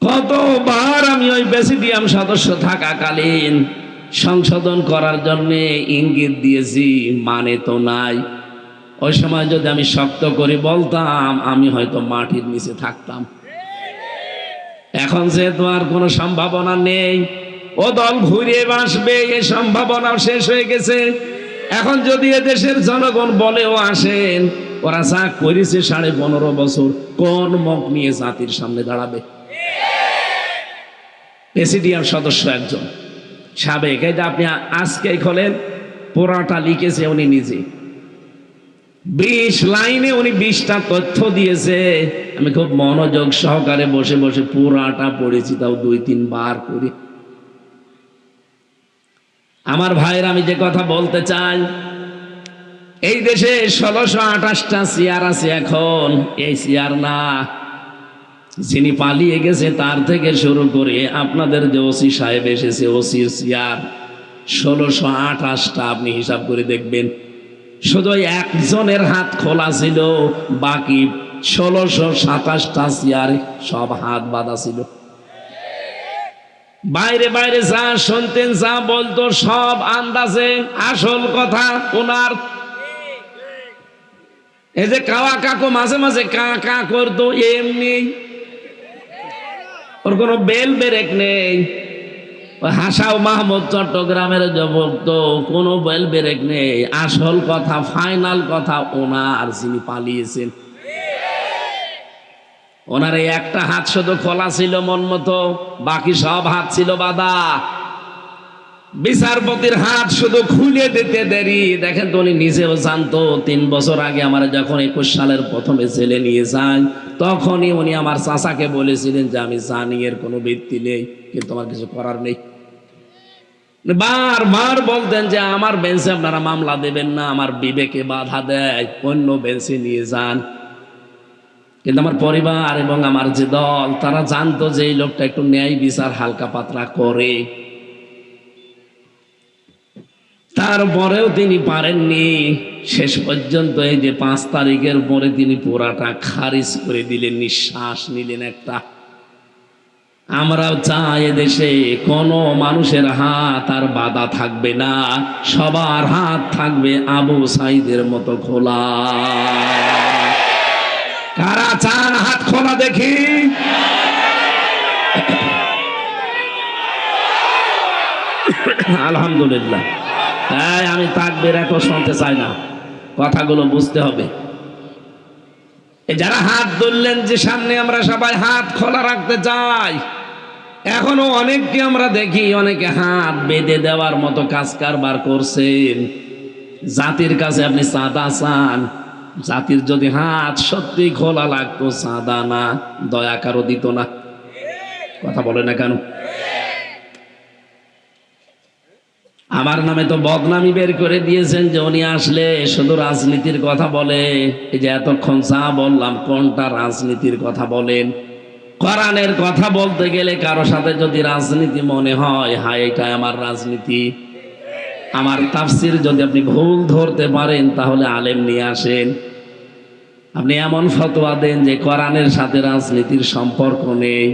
কতবার আমি ওই প্রেসিডিয়াম সদস্য থাকাকালীন সংশোধন করার জন্য ইঙ্গিত দিয়েছি, মানে তো নাই। ওই সময় যদি আমি শক্ত করে বলতাম, আমি হয়তো মাটির নিচে থাকতাম। এখন যেহেতু আর কোনো সম্ভাবনা নেই, ও দল ঘুরে আসবে, এই সম্ভাবনাও শেষ হয়ে গেছে। এখন যদি এদেশের জনগণ বলেও আসেন, ওরা যা করেছে 15.5 বছর, কোন মুখ নিয়ে জাতির সামনে দাঁড়াবে? প্রেসিডিয়াম সদস্য একজন সাবেক, এই যে আপনি আজকে খোলেন, পুরাটা লিখেছে উনি নিজে, 20 লাইনে উনি 20টা তথ্য দিয়েছে। আমি খুব মনোযোগ সহকারে বসে বসে পুরাটা পড়েছি, তাও 2-3 বার করে। আমার ভাইয়ের, আমি যে কথা বলতে চাই, এই দেশে 1628টা চেয়ার আছে এখন। এই চেয়ার না, যিনি পালিয়ে গেছে তার থেকে শুরু করে আপনাদের যে ওসি সাহেব এসেছে, ওসির চেয়ার 1628টা। আপনি হিসাব করে দেখবেন, শুধু একজনের হাত খোলা ছিল, বাকি 1627টা চেয়ারে সব হাত বাঁধা ছিল। বাইরে বাইরে যা শুনতেন, যা বলতো, সব আন্দাজে, আসল কথা ওনার। এই যে কাওয়া কাকু মাঝে মাঝে কা কা করতো, এমনি, ওর কোনো বেল বেরেক নেই। হাসাও মাহমুদ চট্টগ্রামের যুবক, তো কোনো বেল বেরেক নেই। আসল কথা, ফাইনাল কথা ওনার, যিনি পালিয়েছেন, ওনার এই একটা হাত শুধু খোলা ছিল মন মতো, বাকি সব হাত ছিল বাঁধা। বিচারপতির হাত শুধু খুলে দিতে দেরি। দেখেন তো, উনি নিজেও জানতো। 3 বছর আগে আমার যখন 21 সালের প্রথমে জেলে নিয়ে যান, তখনই উনি আমার চাচাকে বলেছিলেন যে আমি জানি এর কোনো ভিত্তি নেই, কিন্তু আমার কিছু করার নেই। বারবার বলতেন যে আমার বেঞ্চে আপনারা মামলা দেবেন না, আমার বিবেকে বাধা দেয়, অন্য বেঞ্চে নিয়ে যান। কিন্তু আমার পরিবার এবং আমার যে দল, তারা জানতো যে এই লোকটা একটু ন্যায় বিচার হালকা পাতলা করে। তারপরেও তিনি পারেননি। শেষ পর্যন্ত এই যে 5 তারিখের পরে তিনি পুরাটা খারিজ করে দিলেন, নিঃশ্বাস নিলেন একটা। আমরাও চাই এদেশে কোনো মানুষের হাত আর বাধা থাকবে না, সবার হাত থাকবে আবু সাইদের মতো খোলা। কারা চান হাত খোলা দেখি? আলহামদুলিল্লাহ। তাই আমি তাকবীর এত শুনতে চাই না, কথাগুলো বুঝতে হবে। যারা হাত তুললেন যে সামনে, আমরা সবাই হাত খোলা রাখতে চাই। এখনো অনেককে আমরা দেখি, অনেকে হাত বেঁধে দেওয়ার মতো কাজ কারবার করছেন। জাতির কাছে আপনি চাঁদা চান, জাতির যদি হাত সত্যি খোলা লাগতো, চাঁদা না, দয়া কারো দিত না। কথা বলে না কেন? আমার নামে তো বদনামি বের করে দিয়েছেন যে উনি আসলে শুধু রাজনীতির কথা বলে। এই যে এতক্ষণ যা বললাম, কোনটা রাজনীতির কথা বলেন? কোরআনের কথা বলতে গেলে কারো সাথে যদি রাজনীতি মনে হয়, হায় এটা আমার রাজনীতি। আমার তাফসির যদি আপনি ভুল ধরতে পারেন, তাহলে আলেম নিয়ে আসেন। আপনি এমন ফতোয়া দেন যে কোরআনের সাথে রাজনীতির সম্পর্ক নেই।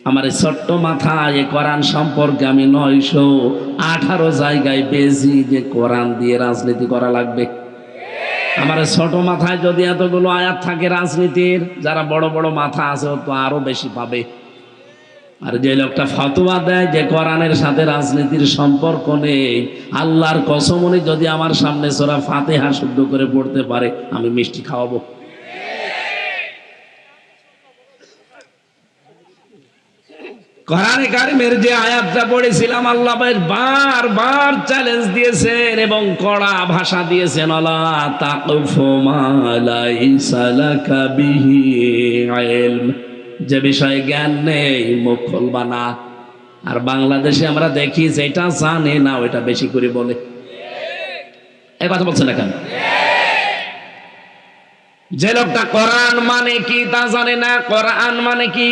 আমার এই ছোট্ট মাথায় কোরআন সম্পর্কে আমি 918 জায়গায় পেয়েছি যে কোরআন দিয়ে রাজনীতি করা লাগবে। আমার ছোট মাথায় যদি এতগুলো আয়াত থাকে রাজনীতির, যারা বড় বড় মাথা আছে ও তো আরো বেশি পাবে। আর যে লোকটা ফতোয়া দেয় যে কোরআনের সাথে রাজনীতির সম্পর্ক নেই, আল্লাহর কসম, উনি যদি আমার সামনে সূরা ফাতিহা শুদ্ধ করে পড়তে পারে, আমি মিষ্টি খাওয়াবো। কোরআনে কারিমের যে আয়াতটা পড়েছিলাম, আল্লাহ বারবার চ্যালেঞ্জ দিয়েছেন এবং কড়া ভাষা দিয়েছেন, আলা তাকফু মা লাইসা লাকা বিহি ইলম, যে বিষয়ে জ্ঞান নেই মুখ খুলবা না। আর বাংলাদেশে আমরা দেখি যেটা জানে না ওইটা বেশি করে বলে। এই কথা বলছে না কেন? যে লোকটা কোরআন মানে কি তা জানে না। কোরআন মানে কি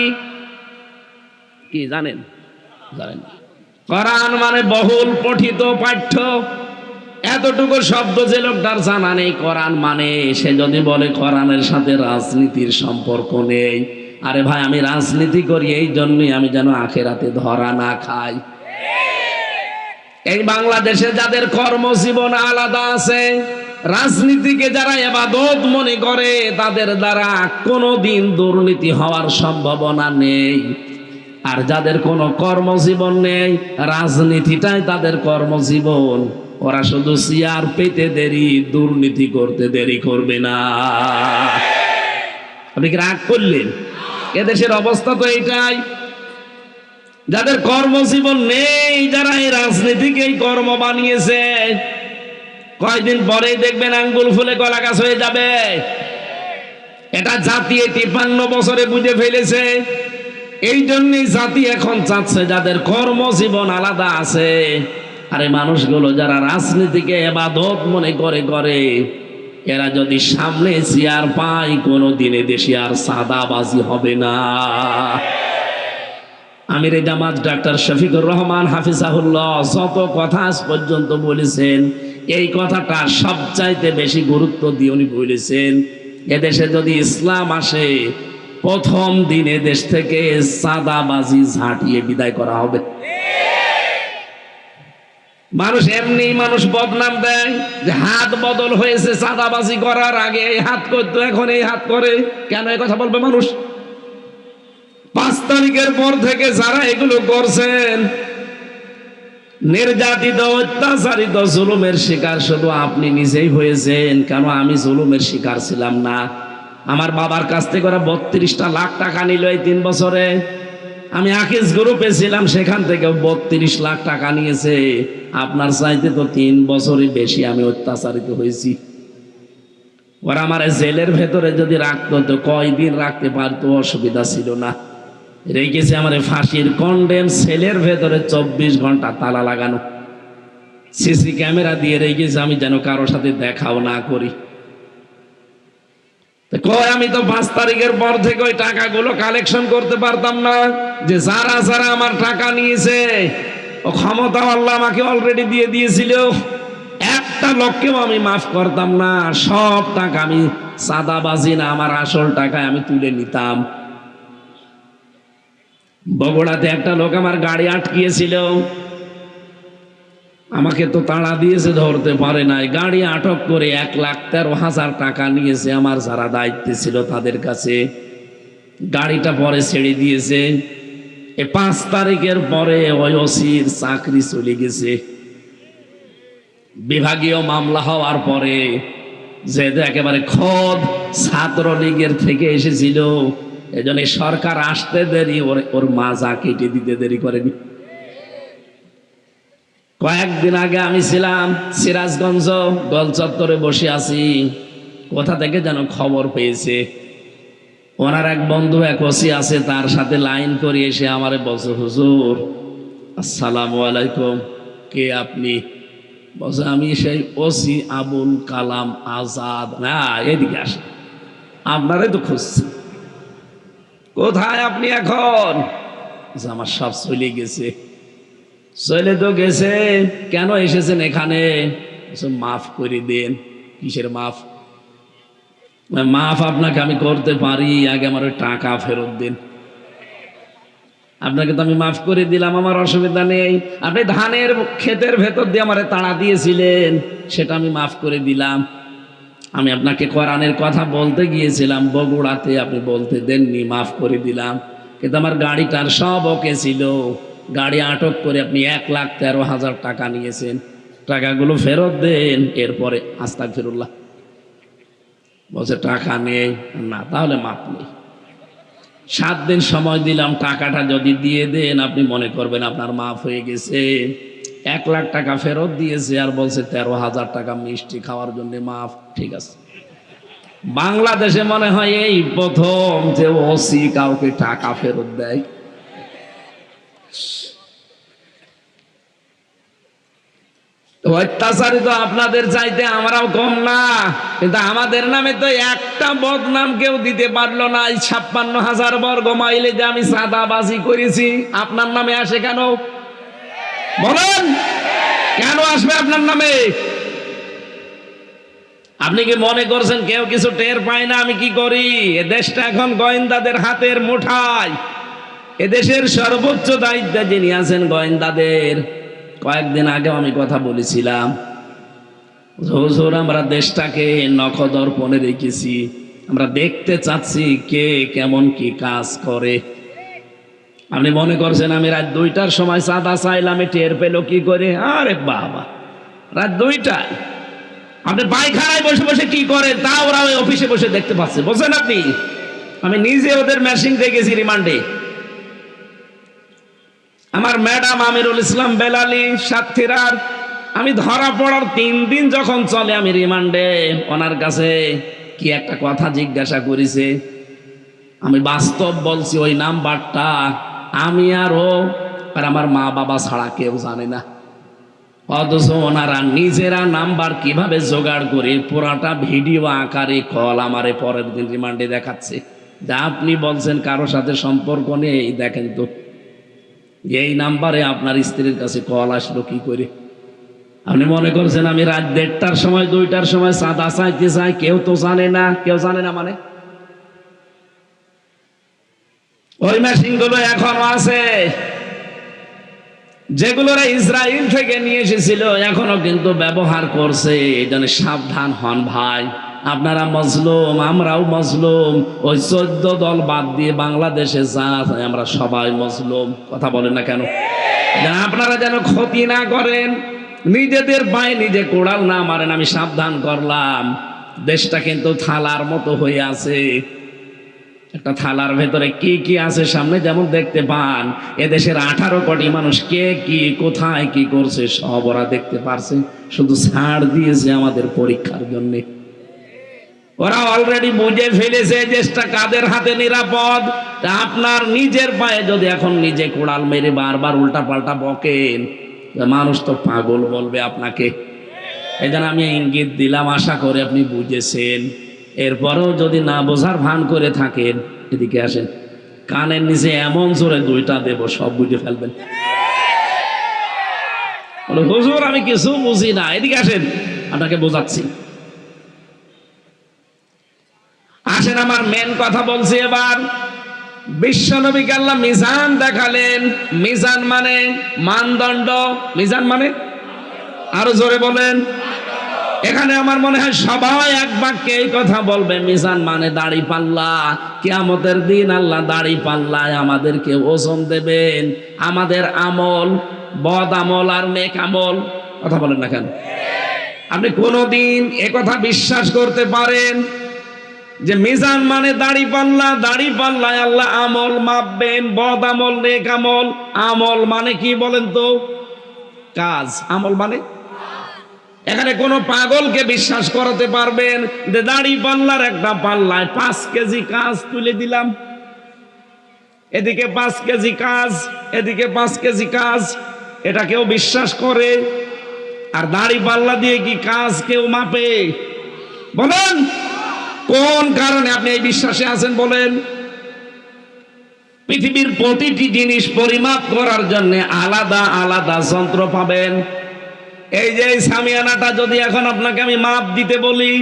কি জানেন? জানেন? কোরআন মানে বহুল পঠিত পাঠ্য। এতটুকু শব্দ যে লোকটার জানা নেই কোরআন মানে, সে যদি বলে কোরআনের সাথে রাজনীতির সম্পর্ক নেই, আরে ভাই আমি রাজনীতি করি এই জন্যই আমি যেন আখেরাতে ধরা না খাই। এই বাংলাদেশে যাদের কর্মজীবন আলাদা আছে, রাজনীতিকে যারা ইবাদত মনে করে, তাদের দ্বারা কোনোদিন দুর্নীতি হওয়ার সম্ভাবনা নেই। আর যাদের কোনো কর্মজীবন নেই, রাজনীতিটাই তাদের কর্মজীবন, ওরা শুধু চেয়ার পেতে দেরি, দুর্নীতি করতে দেরি করবে না। আপনি কি রাগ করলেন? এদেশের অবস্থা তো এইটাই। যাদের কর্মজীবন নেই, যারা এই রাজনীতিকে কর্ম বানিয়েছে, কয়দিন পরেই দেখবেন আঙ্গুল ফুলে কলা গাছ হয়ে যাবে। এটা জাতি 53 বছরে বুঝে ফেলেছে। এই জন্যই জাতি এখন চাচ্ছে যাদের কর্মজীবন আলাদা আছে, আরে মানুষগুলো যারা রাজনীতিকে ইবাদত মনে করে, এরা যদি সামনে চেয়ার পায়, কোনো দিনে দেশে আর সাদাবাজি হবে না। আমির জামাত ডাক্তার শফিকুর রহমান হাফিজাহুল্লাহ যত কথা আজ পর্যন্ত বলেছেন, এই কথাটা সবচাইতে বেশি গুরুত্ব দিয়ে উনি বলেছেন, এদেশে যদি ইসলাম আসে, প্রথম দিনে দেশ থেকে সাদাবাজি ঝাঁটিয়ে বিদায় করা হবে। মানুষ এমনি মানুষ বদনাম দেয় যে হাত বদল হয়েছে, সাদাবাজি করার আগে এই হাত করতো, এখন এই হাত করে। কেন এই কথা বলবে মানুষ? 5 তারিখের পর থেকে যারা এগুলো করছেন, নির্যাতিত, অত্যাচারিত, জুলুমের শিকার শুধু আপনি নিজেই হয়েছেন। কেন আমি জুলুমের শিকার ছিলাম না? আমার বাবার কাছ থেকে ওরা 32টা লাখ টাকা নিল এই 3 বছরে। আমি আকিজ গ্রুপে ছিলাম, সেখান থেকে 32 লাখ টাকা নিয়েছে। আপনার চাইতে তো 3 বছরই বেশি আমি অত্যাচারিত হয়েছি। ওরা আমার জেলের ভেতরে যদি রাখতো তো কয়দিন রাখতে পারতো, অসুবিধা ছিল না। রেখেছে আমার ফাঁসির কন্ডেম সেলের ভেতরে 24 ঘন্টা তালা লাগানো, সিসি ক্যামেরা দিয়ে রেখেছে, আমি যেন কারোর সাথে দেখাও না করি। কয় আমি তো 5 তারিখের পর থেকে ওই টাকাগুলো কালেকশন করতে পারতাম না, যে যারা যারা আমার টাকা নিয়েছে ও ক্ষমতা আল্লাহ আমাকে অলরেডি দিয়ে দিয়েছিল, একটা লোককেও আমি মাফ করতাম না। সব টাকা আমি সাদাবাজি না, আমার আসল টাকায় আমি তুলে নিতাম। বগুড়াতে একটা লোক আমার গাড়ি আটকিয়েছিল, আমাকে তো তাড়া দিয়েছে, ধরতে পারে নাই। গাড়ি আটক করে 1,13,000 টাকা নিয়েছে আমার যারা দায়িত্বে ছিল তাদের কাছে। গাড়িটা পরে ছেড়ে দিয়েছে। 5 তারিখের পরে ওই ওসির চাকরি চলে গেছে। বিভাগীয় মামলা হওয়ার পরে, যেহেতু একেবারে খোদ ছাত্রলীগের থেকে এসেছিল, এজন্য সরকার আসতে দেরি, ওর মাজা কেটে দিতে দেরি করেনি। কয়েকদিন আগে আমি ছিলাম সিরাজগঞ্জ, গোল চত্বরে বসে আছি, কোথা থেকে যেন খবর পেয়েছে ওনার এক বন্ধু এক ওসি আছে, তার সাথে লাইন করে এসে আমারে বলছে, হুজুর আসসালামু আলাইকুম। কে আপনি? বলছে আমি সেই ওসি আবুল কালাম আজাদ। না এদিকে আসে, আপনারাই তো খুঁজছি। কোথায় আপনি এখন? আমার সব চলে গেছে। চলে তো গেছে, কেন এসেছেন এখানে? মাফ করে দেন। কিসের মাফ? মাফ আপনাকে আমি করতে পারি, আগে আমার ওই টাকা ফেরত দিন। আপনাকে তো আমি মাফ করে দিলাম, আমার অসুবিধা নেই। আপনি ধানের ক্ষেতের ভেতর দিয়ে আমারে তাড়া দিয়েছিলেন, সেটা আমি মাফ করে দিলাম। আমি আপনাকে কোরআনের কথা বলতে গিয়েছিলাম বগুড়াতে, আপনি বলতে দেননি, মাফ করে দিলাম। কিন্তু আমার গাড়িটার সব ওকে ছিল, গাড়ি আটক করে আপনি 1,13,000 টাকা নিয়েছেন, টাকাগুলো ফেরত দেন। এরপরে আস্তাগফিরুল্লাহ বলছে টাকা নেই। না, তাহলে মাপ নেই। 7 দিন সময় দিলাম, টাকাটা যদি দিয়ে দেন আপনি মনে করবেন আপনার মাফ হয়ে গেছে। 1 লাখ টাকা ফেরত দিয়েছে, আর বলছে 13,000 টাকা মিষ্টি খাওয়ার জন্য মাফ। ঠিক আছে, বাংলাদেশে মনে হয় এই প্রথম যে ওসি কাউকে টাকা ফেরত দেয়। অত্যাচারিত আপনাদের চাইতে আমরাও কম না, কিন্তু আমাদের নামে তো একটা বদনাম কেউ দিতে পারলো না। 56,000 বর্গ মাইলে যে আমি সাদাবাজি করেছি, আপনার নামে আসে কেন? বলেন, কেন আসবে আপনার নামে? আপনি কি মনে করছেন কেউ কিছু টের পায় না আমি কি করি? এ দেশটা এখন গোয়েন্দাদের হাতের মুঠায়। এদেশের সর্বোচ্চ দায়িত্বে যিনি আছেন গোয়েন্দাদের। কয়েকদিন আগে আমি কথা বলেছিলাম, হুজুর আমরা দেশটাকে নখদর্পণে রেখেছি, আমরা দেখতে চাচ্ছি কে কেমন কি কাজ করে। আপনি মনে করছেন আমি রাত 2টার সময় চাঁদা চাইলাম, টের পেল কি করে? আরে বাবা, রাত 2টায় আপনি পায়খানায় বসে বসে কি করেন তা ওরা ওই অফিসে বসে দেখতে পাচ্ছে, বলছেন আপনি? আমি নিজে ওদের মেশিন দেখেছি রিমান্ডে। আমার ম্যাডাম আমিরুল ইসলাম বেলালি সাতক্ষীরার, আমি ধরা পড়ার 3 দিন যখন চলে আমি রিমান্ডে, ওনার কাছে কি একটা কথা জিজ্ঞাসা করেছে, আমি বাস্তব বলছি ওই নাম্বারটা আমি আর ও আর আমার মা বাবা ছাড়া কেউ জানে না। অথচ ওনারা নিজেরা নাম্বার কিভাবে জোগাড় করে পুরাটা ভিডিও আকারে কল আমারে পরের দিন রিমান্ডে দেখাচ্ছে। যা আপনি বলছেন কারোর সাথে সম্পর্ক নেই, দেখেন তো এই নাম্বারে আপনার স্ত্রীর কাছে কল আসলো কি করে? আপনি মনে করছেন আমি রাত 1:30টার সময় 2টার সময় চাঁদা চাইতে চাই? কেউ তো জানে না। কেউ জানে না মানে ওই মেশিন গুলো এখনো আছে, যেগুলোরা ইসরায়েল থেকে নিয়ে এসেছিল এখনো কিন্তু ব্যবহার করছে। এই জন্য সাবধান হন ভাই, আপনারা মজলুম, আমরাও মজলুম। ওই 14 দল বাদ দিয়ে বাংলাদেশে যা আছে আমরা সবাই মজলুম। কথা বলেন না কেন? আপনারা যেন ক্ষতি না করেন, নিজেদের পায়ে নিজে কোড়াল না মারেন। আমি সাবধান করলাম, দেশটা কিন্তু থালার মতো হয়ে আছে। একটা থালার ভেতরে কি কি আছে সামনে যেমন দেখতে পান, এদেশের 18 কোটি মানুষ কে কি কোথায় কি করছে সব ওরা দেখতে পারছে, শুধু ছাড় দিয়েছে আমাদের পরীক্ষার জন্য। ওরা অলরেডি বুঝে ফেলেছে দেশটা কাদের হাতে নিরাপদ। আপনার নিজের পায়ে যদি এখন নিজে কোড়াল মেরে বারবার উল্টা পাল্টা বকেন, মানুষ তো পাগল বলবে আপনাকে। এই জন্য আমি ইঙ্গিত দিলাম, আশা করে আপনি বুঝেছেন। এরপরেও যদি না বোঝার ভান করে থাকেন, এদিকে আসেন, কানের নিচে এমন জোরে 2টা দেব সব বুঝে ফেলবেন। হুজুর আমি কিছু বুঝি না, এদিকে আসেন আপনাকে বোঝাচ্ছি। আসেন আমার মেন কথা বলছি এবার। বিশ্বনবীকে আল্লাহ মিজান দেখালেন। মিজান মানে মানদণ্ড। মিজান মানে আরো জোরে বলেন। এখানে আমার মনে হয় সবাই এক বাক্যে এই কথা বলবে, মিজান মানে দাড়ি পাল্লা। কিয়ামতের দিন আল্লাহ দাড়ি পাল্লায় আমাদেরকে ওজন দেবেন, আমাদের আমল, বদ আমল আর নেক আমল। কথা বলেন না কেন? আপনি কোনদিন একথা বিশ্বাস করতে পারেন যে মিজান মানে দাড়ি পাল্লা, দাড়ি পাল্লায় আল্লাহ আমল মাপবেন, বদ আমল নেক আমল? আমল মানে কি বলেন তো? কাজ। আমল মানে এখানে কোন পাগলকে বিশ্বাস করাতে পারবেন যে দাড়ি পাল্লার একটা পাল্লায় 5 কেজি কাজ তুলে দিলাম, এদিকে 5 কেজি কাজ, এদিকে 5 কেজি কাজ, এটা কেউ বিশ্বাস করে? আর দাড়ি পাল্লা দিয়ে কি কাজ কেউ মাপে? বলেন কোন কারণে আপনি এই বিশ্বাসে আছেন বলেন? পৃথিবীর প্রতিটি জিনিস পরিমাপ করার জন্য আলাদা আলাদা যন্ত্র পাবেন। এই যে সামিয়ানাটা যদি এখন আপনাকে আমি মাপ দিতে বলি,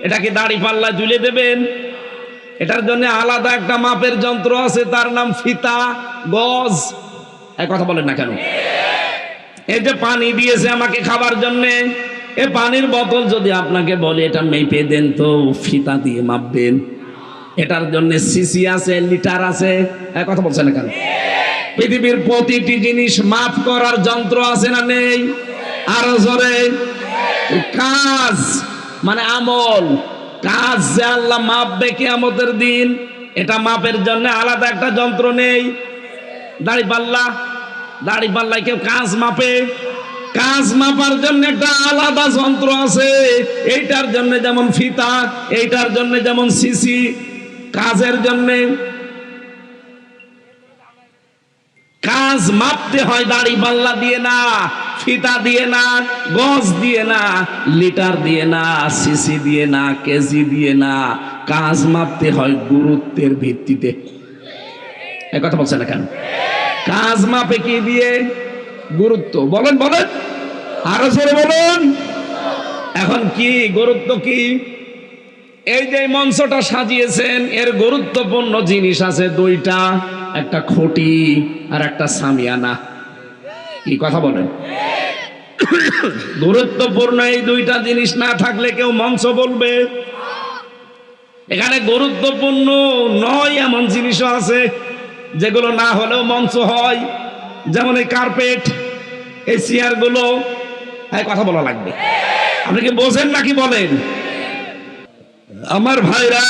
এটা কি দাড়ি পাল্লায় তুলে দেবেন? এটার জন্য আলাদা একটা মাপের যন্ত্র আছে, তার নাম ফিতা, গজ। এক কথা বলেন না কেন? এই যে পানি দিয়েছে আমাকে খাবার জন্য, এ পানির বোতল যদি আপনাকে বলে এটা মেপে দেন তো ফিতা দিয়ে মাপবেন। এটার জন্য সিসি আছে, লিটার আছে। এক কথা বলছেন না কেন? পৃথিবীর প্রতিটি জিনিস মাপ করার যন্ত্র আছে না নেই? আরো জোরে। কাজ মানে আমল, কাজ যে আল্লাহ মাপবে কিয়ামতের দিন, এটা মাপের জন্য আলাদা একটা যন্ত্র নেই? দাড়ি পাল্লা, দাড়ি পাল্লায় কেউ কাজ মাপে? কাজ মাপার জন্য একটা আলাদা যন্ত্র আছে। এইটার জন্য যেমন ফিতা, এইটার জন্য যেমন সিসি। কাজের জন্য কাজ মাপতে হয় দাড়ি পাল্লা দিয়ে না, ফিতা দিয়ে না, গজ দিয়ে না, লিটার দিয়ে না, সিসি দিয়ে না, কেজি দিয়ে না। কাজ মাপতে হয় গুরুত্বের ভিত্তিতে। এই কথা বলছেন না কেন? কাজ মাপে কি দিয়ে? গুরুত্ব। বলেন বলেন, আরো জোরে বলুন। এখন কি গুরুত্ব কি? এই যে মঞ্চটা সাজিয়েছেন এর গুরুত্বপূর্ণ জিনিস আছে দুইটা, একটা খুঁটি আর একটা সামিয়ানা। কি কথা বলেন? গুরুত্বপূর্ণ এই দুইটা জিনিস না থাকলে কেউ মঞ্চ বলবে? এখানে গুরুত্বপূর্ণ নয় এমন জিনিসও আছে যেগুলো না হলেও মঞ্চ হয়, যেমন এই কার্পেট, এই চেয়ারগুলো। কথা বলা লাগবে। আপনি কি বোঝেন নাকি বলেন? আমার ভাইরা,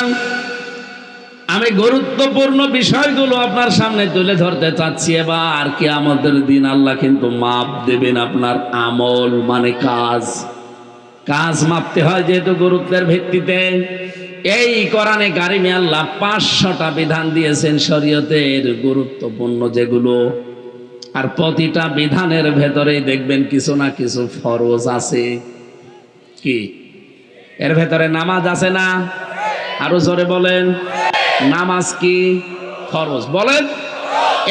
আমি গুরুত্বপূর্ণ বিষয়গুলো আপনার সামনে তুলে ধরতে চাচ্ছি। এবার কিয়ামতের দিন আল্লাহ কিন্তু মাপ দেবেন আপনার আমল, মানে কাজ মাপতে হয় যেহেতু গুরুত্বের ভিত্তিতে। এই কোরআনে কারিমে আল্লাহ 500টা বিধান দিয়েছেন শরীয়তের গুরুত্বপূর্ণ যেগুলো, আর প্রতিটা বিধানের ভেতরেই দেখবেন কিছু না কিছু ফরজ আছে। কি এর ভেতরে নামাজ আছে না? আরো জোরে বলেন, নামাজ কি ফরজ? বলেন,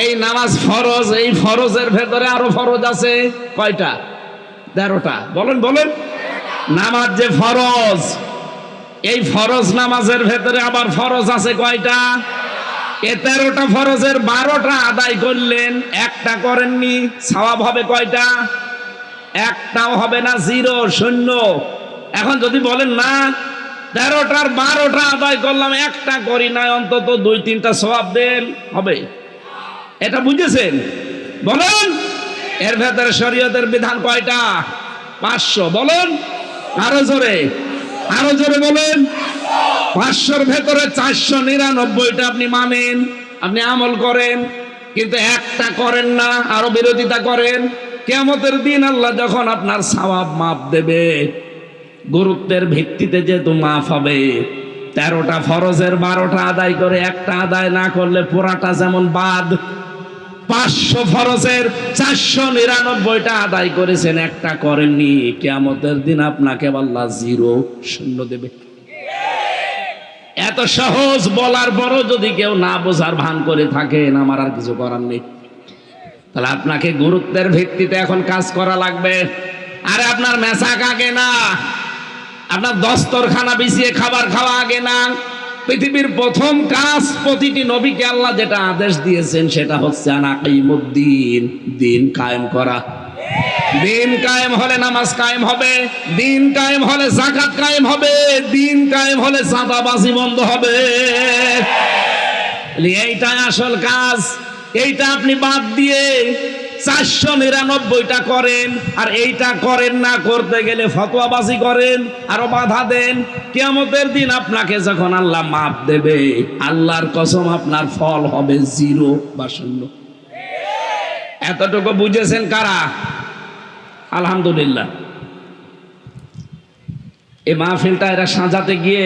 এই নামাজ ফরজ। এই ফরজের ভেতরে আরো ফরজ আছে কয়টা? 13টা। বলেন বলেন, নামাজ যে ফরজ, এই ফরজ নামাজের ভেতরে আবার ফরজ আছে কয়টা? এ 13টা ফরজের 12টা আদায় করলেন, একটা করেননি, সওয়াব হবে কয়টা? একটাও হবে না, 0, 0। এখন যদি বলেন না 13টার 12টা আদায় করলাম, একটা করি না, অন্তত 2-3টা সওয়াব দেন, হবে? এটা বুঝেছেন? বলেন, এর ভেতরে শরীয়তের বিধান কয়টা? 500। বলেন আরো জোরে, আরো জোরে বলেন। 500-র ভেতরে 499টা আপনি মানেন, আপনি আমল করেন, কিন্তু একটা করেন না, আরো বিরোধিতা করেন। কিয়ামতের দিন আল্লাহ যখন আপনার সওয়াব মাপ দেবে, গুরুত্বের ভিত্তিতে যেহেতু মাফ হবে, 13টা ফরজের 12টা আদায় করে একটা আদায় না করলে পুরাটা যেমন বাদ। 500 ফরজের 499টা আদায় করেছেন, একটা করেননি, কিয়ামতের দিন আপনাকে আল্লাহ 0, 0 দেবে। এত সহজ বলার পরও যদি কেউ না বোঝার ভান করে থাকেন, আমার আর কিছু করার নেই। তাহলে আপনাকে গুরুত্বের ভিত্তিতে এখন কাজ করা লাগবে। আরে আপনার মেসাক আগে না, আপনার দস্তরখানা বিছিয়ে খাবার খাওয়া আগে না। পৃথিবীর প্রথম কাজ প্রতিটি নবীকে আল্লাহ যেটা আদেশ দিয়েছেন সেটা হচ্ছে আনাকিমুদ্দিন, দিন কায়েম করা। দিন কায়েম হলে নামাজ কায়েম হবে, দিন কায়েম হলে যাকাত কায়েম হবে, দিন কায়েম হলে চাঁদাবাজি বন্ধ হবে। এইটাই আসল কাজ। এইটা আপনি বাদ দিয়ে 499টা করেন, আর এইটা করেন না, করতে গেলে ফতোয়াবাজি করেন, আরো বাধা দেন। কিয়ামতের দিন আপনাকে যখন আল্লাহ মাপ দেবে, আল্লাহর কসম আপনার ফল হবে 0 বা 0। এতটুকু বুঝেছেন কারা? আলহামদুলিল্লাহ। এই মাহফিলটা এরা সাজাতে গিয়ে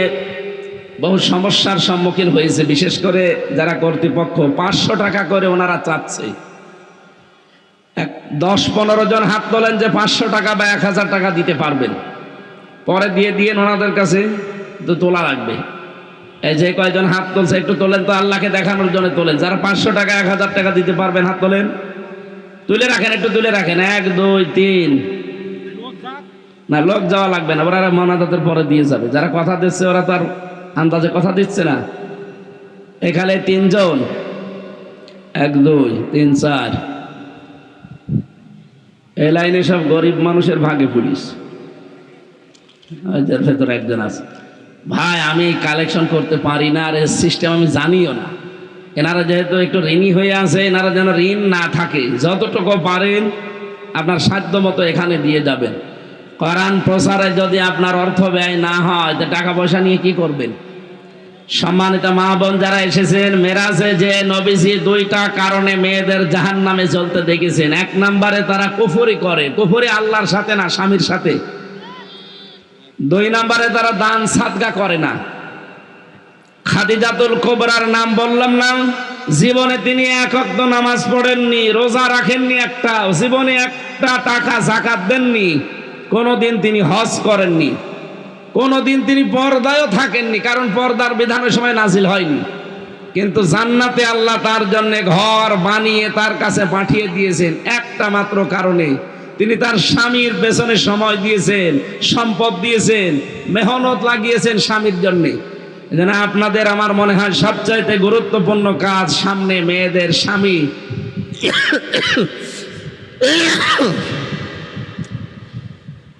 বহু সমস্যার সম্মুখীন হয়েছে, বিশেষ করে যারা কর্তৃপক্ষ। 500 টাকা করে ওনারা চাচ্ছে। 10-15 জন হাত তোলেন যে 500 টাকা বা 1000 টাকা দিতে পারবেন, পরে দিয়ে ওনাদের কাছে তো তোলা লাগবে। এই যে কয়জন হাত তুলছে একটু তোলেন তো, আল্লাহকে দেখানোর জন্য তোলেন। যারা 500 টাকা 1000 টাকা দিতে পারবেন হাত তোলেন, তুলে রাখেন, একটু তুলে রাখেন। 1, 2, 3। না, লোক যাওয়া লাগবে না, ওরা মনাজাতের পরে দিয়ে যাবে। যারা কথা দিচ্ছে ওরা তো আর আন্দাজে কথা দিচ্ছে না। এখানে 3 জন, 1, 2, 3, 4। এই লাইনে সব গরিব মানুষের ভাগে পুলিশ, যার ভেতরে একজন আছে। ভাই, আমি কালেকশন করতে পারি না, আর সিস্টেম আমি জানিও না। এনারা যেহেতু একটু ঋণী হয়ে আছে, এনারা যেন ঋণ না থাকে, যতটুকু পারেন আপনার সাধ্য মতো এখানে দিয়ে যাবেন। কোরআন প্রচারে যদি আপনার অর্থ ব্যয় না হয়, তো টাকা পয়সা নিয়ে কি করবেন? সম্মানিত মা বোন যারা এসেছেন, মেরাজে যে নবীজি 2টা কারণে মেয়েদের জাহান্নামে চলতে দেখেছেন। 1 নম্বরে তারা কুফরি করে, কুফরি আল্লাহর সাথে না, স্বামীর সাথে। 2 নম্বরে তারা দান সাদকা করে না। খাদিজাতুল কুবরার নাম বললাম না, জীবনে তিনি 1 ওয়াক্ত নামাজ পড়েননি, রোজা রাখেননি, একটা জীবনে একটা টাকা যাকাত দেননি, কোনোদিন তিনি হজ করেননি, কোনোদিন তিনি পর্দায়ও থাকেননি, কারণ পর্দার বিধানের সময় নাজিল হয়নি। কিন্তু জান্নাতে আল্লাহ তার জন্য ঘর বানিয়ে তার কাছে পাঠিয়ে দিয়েছেন একটা মাত্র কারণে, তিনি তার স্বামীর পেছনে সময় দিয়েছেন, সম্পদ দিয়েছেন, মেহনত লাগিয়েছেন স্বামীর জন্যে। এজন্য আপনাদের আমার মনে হয় সবচাইতে গুরুত্বপূর্ণ কাজ সামনে মেয়েদের স্বামী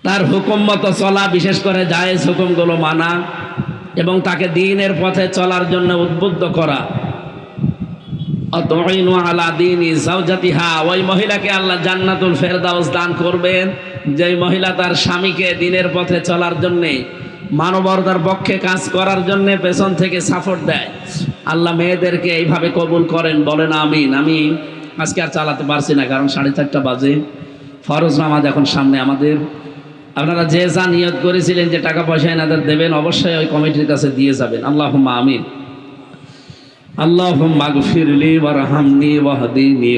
তার হুকুম মতো চলা, বিশেষ করে জায়েজ হুকুমগুলো মানা এবং তাকে দ্বীনের পথে চলার জন্য উদ্বুদ্ধ করা। আতাইনু আলা দীনি যাওজাতিহা, ওই মহিলাকে আল্লাহ জান্নাতুল ফেরদাউস দান করবেন যেই মহিলা তার স্বামীকে দ্বীনের পথে চলার জন্যে, মানবতার পক্ষে কাজ করার জন্য পেছন থেকে সাপোর্ট দেয়। আল্লাহ মেয়েদেরকে এইভাবে কবুল করেন, বলেন আমিন। আমি আজকে আর চালাতে পারছি না, কারণ 4:30 বাজে। ফরজ নামাজ এখন সামনে আমাদের। আপনারা যে যা নিয়ত করেছিলেন যে টাকা পয়সা এনাদের দেবেন, অবশ্যই ওই কমিটির কাছে দিয়ে যাবেন। আল্লাহুম্মা আমিন। আল্লাহুম্মা গফিরলি ওয়ারহামনি ওয়াহদিনি